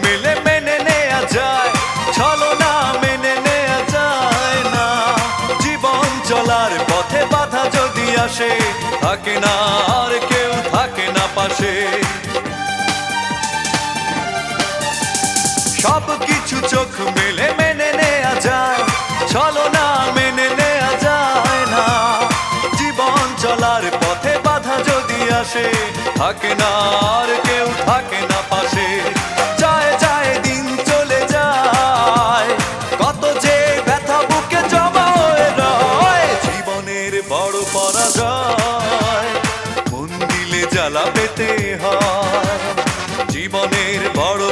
মেলে মেনে নেয়া যায়, ছলনা মেনে নেয়া যায় না। জীবন চলার পথে বাধা যদি আসে, থাকে না আর কেউ, থাকে না পাশে। সব কিছু চোখ মেলে মেনে নেয়া যায়, ছলনা মেনে নেয়া যায় না। জীবন চলার পথে বাধা যদি আসে, থাকে না আর কেউ, থাকে না পাশে। যায় যায় দিন চলে যায়, কত যে ব্যথা বুকে জমা হয়ে রয়। জীবনের বড় পরাজয়, মন দিলে জ্বালা পেতে হয়। জীবনের বড়